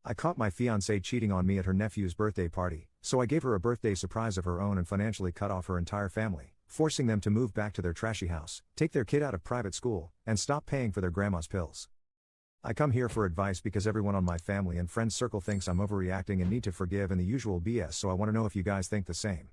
I caught my fiancée cheating on me at her nephew's birthday party, so I gave her a birthday surprise of her own and financially cut off her entire family, forcing them to move back to their trashy house, take their kid out of private school, and stop paying for their grandma's pills. I come here for advice because everyone on my family and friends circle thinks I'm overreacting and need to forgive and the usual BS, so I want to know if you guys think the same.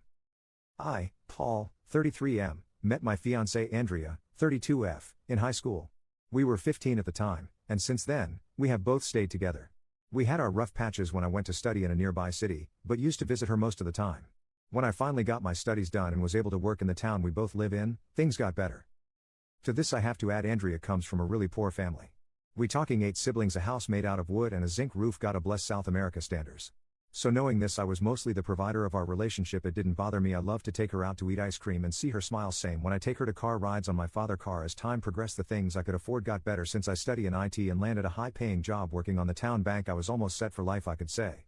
I, Paul, 33M, met my fiancée Andrea, 32F, in high school. We were 15 at the time, and since then, we have both stayed together. We had our rough patches when I went to study in a nearby city, but used to visit her most of the time. When I finally got my studies done and was able to work in the town we both live in, things got better. To this I have to add Andrea comes from a really poor family. We talking 8 siblings, a house made out of wood and a zinc roof, gotta bless South America standards. So knowing this, I was mostly the provider of our relationship. It didn't bother me. I love to take her out to eat ice cream and see her smile. Same when I take her to car rides on my father car. As time progressed, the things I could afford got better. Since I study in IT and landed a high-paying job working on the town bank, I was almost set for life, I could say.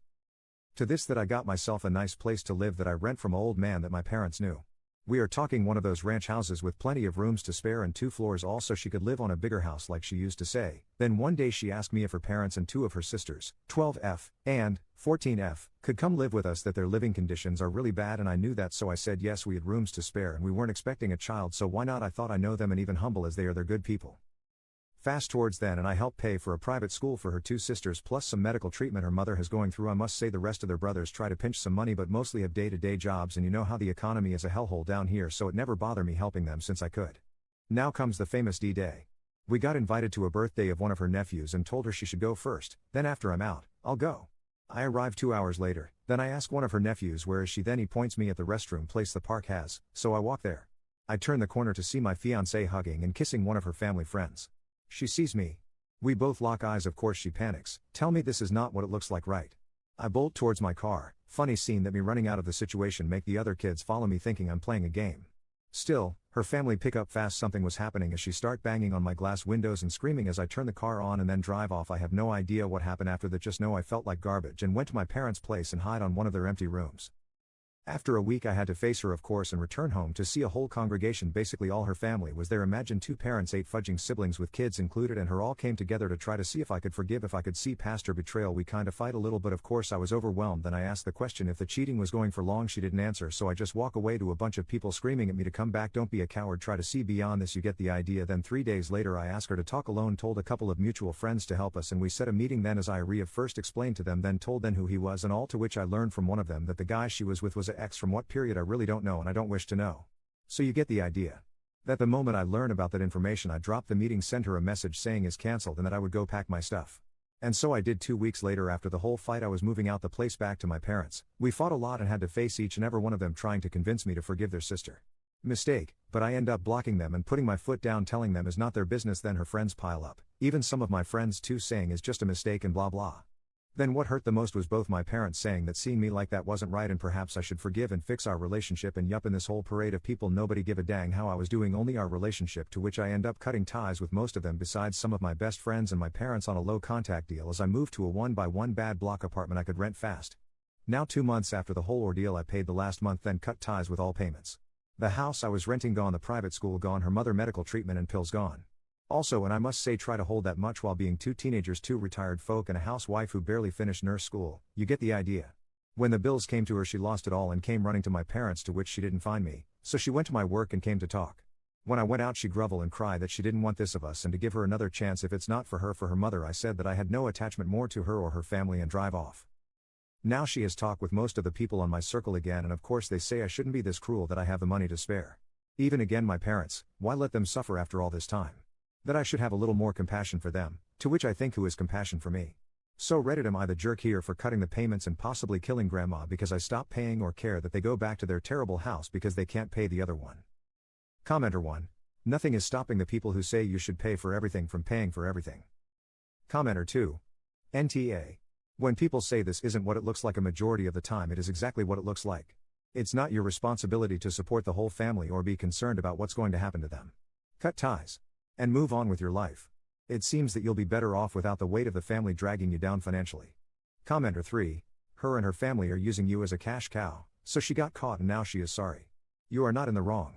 To this that I got myself a nice place to live that I rent from an old man that my parents knew. We are talking one of those ranch houses with plenty of rooms to spare and 2 floors all, so she could live on a bigger house like she used to say. Then one day she asked me if her parents and 2 of her sisters, 12F and 14F, could come live with us, that their living conditions are really bad, and I knew that, so I said yes. We had rooms to spare and we weren't expecting a child, so why not? I thought I know them, and even humble as they are, they're good people. Fast towards then, and I helped pay for a private school for her 2 sisters plus some medical treatment her mother has going through. I must say the rest of their brothers try to pinch some money but mostly have day-to-day jobs, and you know how the economy is a hellhole down here, so it never bothered me helping them since I could. Now comes the famous D-Day. We got invited to a birthday of one of her nephews and told her she should go first, then after I'm out, I'll go. I arrived 2 hours later, then I ask one of her nephews where is she, then he points me at the restroom place the park has, so I walk there. I turn the corner to see my fiancée hugging and kissing one of her family friends. She sees me. We both lock eyes. Of course she panics, tell me this is not what it looks like, right? I bolt towards my car. Funny scene that me running out of the situation make the other kids follow me thinking I'm playing a game. Still, her family pick up fast something was happening as she start banging on my glass windows and screaming as I turn the car on and then drive off. I have no idea what happened after that, just know I felt like garbage and went to my parents' place and hide on one of their empty rooms. After a week I had to face her of course and return home to see a whole congregation, basically all her family was there. Imagine 2 parents, 8 fudging siblings with kids included, and her all came together to try to see if I could forgive, if I could see past her betrayal. We kinda fight a little, but of course I was overwhelmed. Then I asked the question if the cheating was going for long. She didn't answer, so I just walk away to a bunch of people screaming at me to come back. Don't be a coward, try to see beyond this, you get the idea. Then 3 days later I asked her to talk alone, told a couple of mutual friends to help us, and we set a meeting. Then as I first explained to them, then told them who he was and all, to which I learned from one of them that the guy she was with was an ex. From what period I really don't know and I don't wish to know. So you get the idea. That the moment I learned about that information I dropped the meeting, sent her a message saying is cancelled and that I would go pack my stuff. And so I did. 2 weeks later, after the whole fight, I was moving out the place back to my parents. We fought a lot and had to face each and every one of them trying to convince me to forgive their sister. Mistake, but I end up blocking them and putting my foot down, telling them is not their business. Then her friends pile up, even some of my friends too, saying is just a mistake and blah blah. Then what hurt the most was both my parents saying that seeing me like that wasn't right and perhaps I should forgive and fix our relationship, and yup, in this whole parade of people nobody give a dang how I was doing, only our relationship, to which I end up cutting ties with most of them besides some of my best friends and my parents on a low contact deal as I moved to a 1-by-1 bad block apartment I could rent fast. Now 2 months after the whole ordeal I paid the last month, then cut ties with all payments. The house I was renting gone, the private school gone, her mother medical treatment and pills gone. Also, and I must say, try to hold that much while being 2 teenagers, 2 retired folk and a housewife who barely finished nurse school, you get the idea. When the bills came to her she lost it all and came running to my parents, to which she didn't find me, so she went to my work and came to talk. When I went out she groveled and cried that she didn't want this of us and to give her another chance if it's not for her mother. I said that I had no attachment more to her or her family and drive off. Now she has talked with most of the people on my circle again, and of course they say I shouldn't be this cruel, that I have the money to spare. Even again my parents, why let them suffer after all this time? That I should have a little more compassion for them, to which I think who is compassion for me? So Reddit, am I the jerk here for cutting the payments and possibly killing grandma because I stopped paying, or care that they go back to their terrible house because they can't pay the other one? Commenter 1. Nothing is stopping the people who say you should pay for everything from paying for everything. Commenter 2. NTA. When people say this isn't what it looks like, a majority of the time it is exactly what it looks like. It's not your responsibility to support the whole family or be concerned about what's going to happen to them. Cut ties. And move on with your life. It seems that you'll be better off without the weight of the family dragging you down financially. Commenter 3. Her and her family are using you as a cash cow, so she got caught and now she is sorry. You are not in the wrong.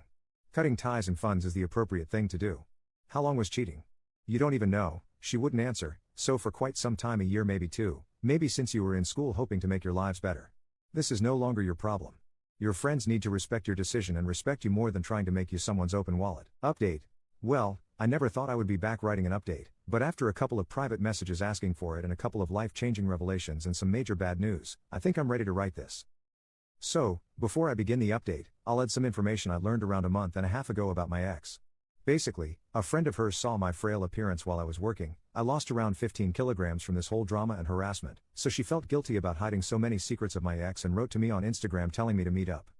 Cutting ties and funds is the appropriate thing to do. How long was cheating? You don't even know, she wouldn't answer, so for quite some time, a year maybe 2, Maybe since you were in school hoping to make your lives better. This is no longer your problem. Your friends need to respect your decision and respect you more than trying to make you someone's open wallet. Update. Well, I never thought I would be back writing an update, but after a couple of private messages asking for it and a couple of life-changing revelations and some major bad news, I think I'm ready to write this. So, before I begin the update, I'll add some information I learned around a month and a half ago about my ex. Basically, a friend of hers saw my frail appearance while I was working. I lost around 15 kilograms from this whole drama and harassment, so she felt guilty about hiding so many secrets of my ex and wrote to me on Instagram telling me to meet up.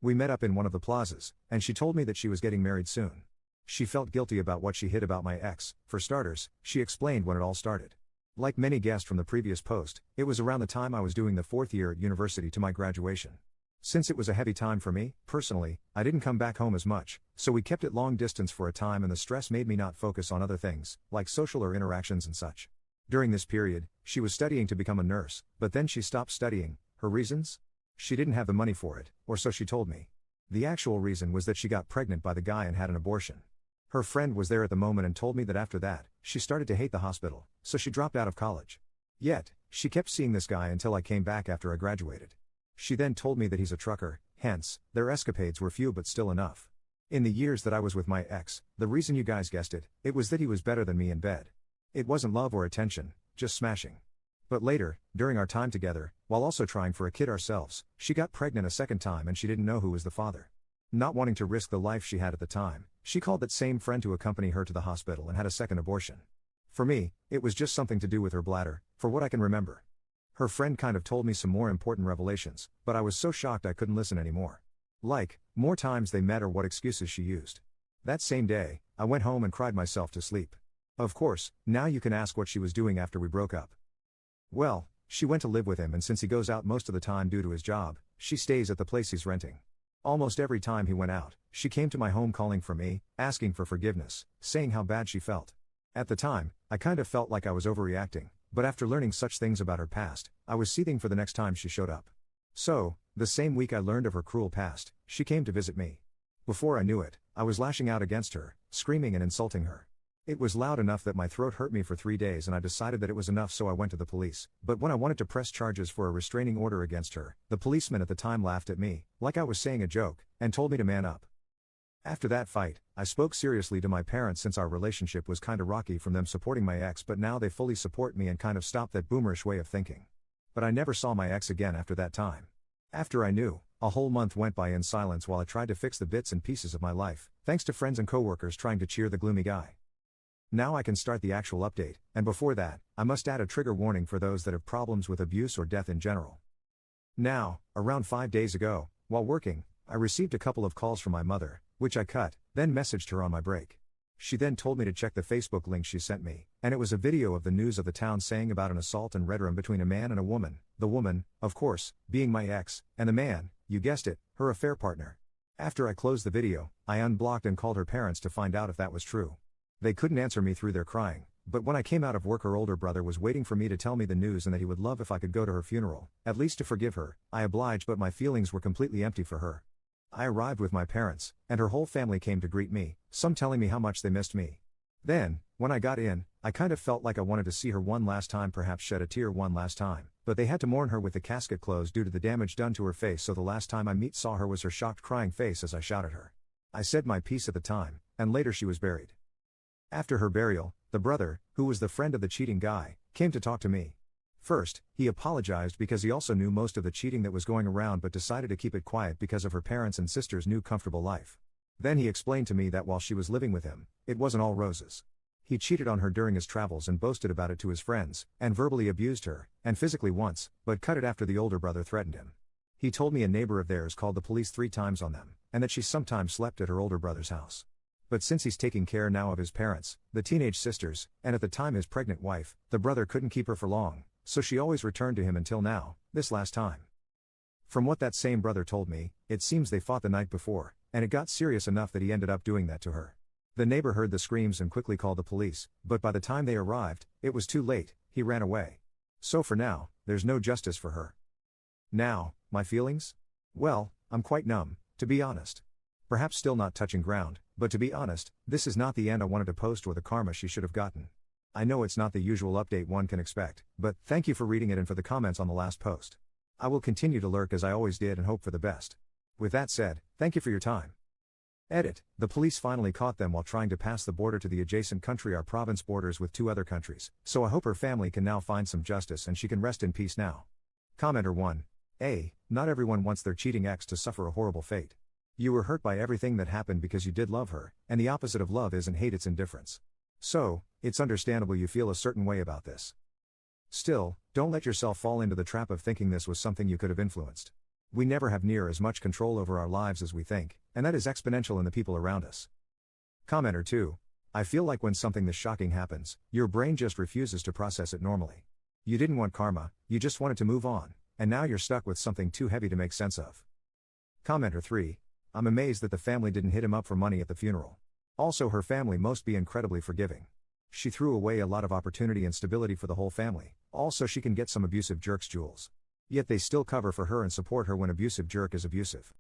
We met up in one of the plazas, and she told me that she was getting married soon. She felt guilty about what she hid about my ex. For starters, she explained when it all started. Like many guessed from the previous post, it was around the time I was doing the 4th year at university to my graduation. Since it was a heavy time for me, personally, I didn't come back home as much, so we kept it long distance for a time and the stress made me not focus on other things, like social or interactions and such. During this period, she was studying to become a nurse, but then she stopped studying. Her reasons? She didn't have the money for it, or so she told me. The actual reason was that she got pregnant by the guy and had an abortion. Her friend was there at the moment and told me that after that, she started to hate the hospital, so she dropped out of college. Yet, she kept seeing this guy until I came back after I graduated. She then told me that he's a trucker, hence, their escapades were few but still enough. In the years that I was with my ex, the reason you guys guessed it, it was that he was better than me in bed. It wasn't love or attention, just smashing. But later, during our time together, while also trying for a kid ourselves, she got pregnant a second time and she didn't know who was the father. Not wanting to risk the life she had at the time, she called that same friend to accompany her to the hospital and had a second abortion. For me, it was just something to do with her bladder, for what I can remember. Her friend kind of told me some more important revelations, but I was so shocked I couldn't listen anymore. Like, more times they met or what excuses she used. That same day, I went home and cried myself to sleep. Of course, now you can ask what she was doing after we broke up. Well, she went to live with him and since he goes out most of the time due to his job, she stays at the place he's renting. Almost every time he went out, she came to my home calling for me, asking for forgiveness, saying how bad she felt. At the time, I kind of felt like I was overreacting. But after learning such things about her past, I was seething for the next time she showed up. So, the same week I learned of her cruel past, she came to visit me. Before I knew it, I was lashing out against her, screaming and insulting her. It was loud enough that my throat hurt me for 3 days and I decided that it was enough so I went to the police. But when I wanted to press charges for a restraining order against her, the policeman at the time laughed at me, like I was saying a joke, and told me to man up. After that fight, I spoke seriously to my parents since our relationship was kinda rocky from them supporting my ex but now they fully support me and kind of stopped that boomerish way of thinking. But I never saw my ex again after that time. After I knew, a whole month went by in silence while I tried to fix the bits and pieces of my life, thanks to friends and coworkers trying to cheer the gloomy guy. Now I can start the actual update, and before that, I must add a trigger warning for those that have problems with abuse or death in general. Now, around 5 days ago, while working, I received a couple of calls from my mother, which I cut, then messaged her on my break. She then told me to check the Facebook link she sent me, and it was a video of the news of the town saying about an assault and red room between a man and a woman, the woman, of course, being my ex, and the man, you guessed it, her affair partner. After I closed the video, I unblocked and called her parents to find out if that was true. They couldn't answer me through their crying, but when I came out of work her older brother was waiting for me to tell me the news and that he would love if I could go to her funeral, at least to forgive her. I obliged but my feelings were completely empty for her. I arrived with my parents, and her whole family came to greet me, some telling me how much they missed me. Then, when I got in, I kind of felt like I wanted to see her one last time, perhaps shed a tear one last time, but they had to mourn her with the casket closed due to the damage done to her face, so the last time I saw her was her shocked crying face as I shouted her. I said my piece at the time, and later she was buried. After her burial, the brother, who was the friend of the cheating guy, came to talk to me. First, he apologized because he also knew most of the cheating that was going around but decided to keep it quiet because of her parents' and sister's new comfortable life. Then he explained to me that while she was living with him, it wasn't all roses. He cheated on her during his travels and boasted about it to his friends, and verbally abused her, and physically once, but cut it after the older brother threatened him. He told me a neighbor of theirs called the police 3 times on them, and that she sometimes slept at her older brother's house. But since he's taking care now of his parents, the teenage sisters, and at the time his pregnant wife, the brother couldn't keep her for long, so she always returned to him until now, this last time. From what that same brother told me, it seems they fought the night before, and it got serious enough that he ended up doing that to her. The neighbor heard the screams and quickly called the police, but by the time they arrived, it was too late, he ran away. So for now, there's no justice for her. Now, my feelings? Well, I'm quite numb, to be honest. Perhaps still not touching ground, but to be honest, this is not the end I wanted to post or the karma she should have gotten. I know it's not the usual update one can expect, but thank you for reading it and for the comments on the last post. I will continue to lurk as I always did and hope for the best. With that said, thank you for your time. Edit. The police finally caught them while trying to pass the border to the adjacent country. Our province borders with 2 other countries, so I hope her family can now find some justice and she can rest in peace now. Commenter 1. Not everyone wants their cheating ex to suffer a horrible fate. You were hurt by everything that happened because you did love her, and the opposite of love isn't hate, it's indifference. So, it's understandable you feel a certain way about this. Still, don't let yourself fall into the trap of thinking this was something you could have influenced. We never have near as much control over our lives as we think, and that is exponential in the people around us. Commenter 2. I feel like when something this shocking happens, your brain just refuses to process it normally. You didn't want karma, you just wanted to move on, and now you're stuck with something too heavy to make sense of. Commenter 3. I'm amazed that the family didn't hit him up for money at the funeral. Also, her family must be incredibly forgiving. She threw away a lot of opportunity and stability for the whole family, also she can get some abusive jerks' jewels. Yet they still cover for her and support her when abusive jerk is abusive.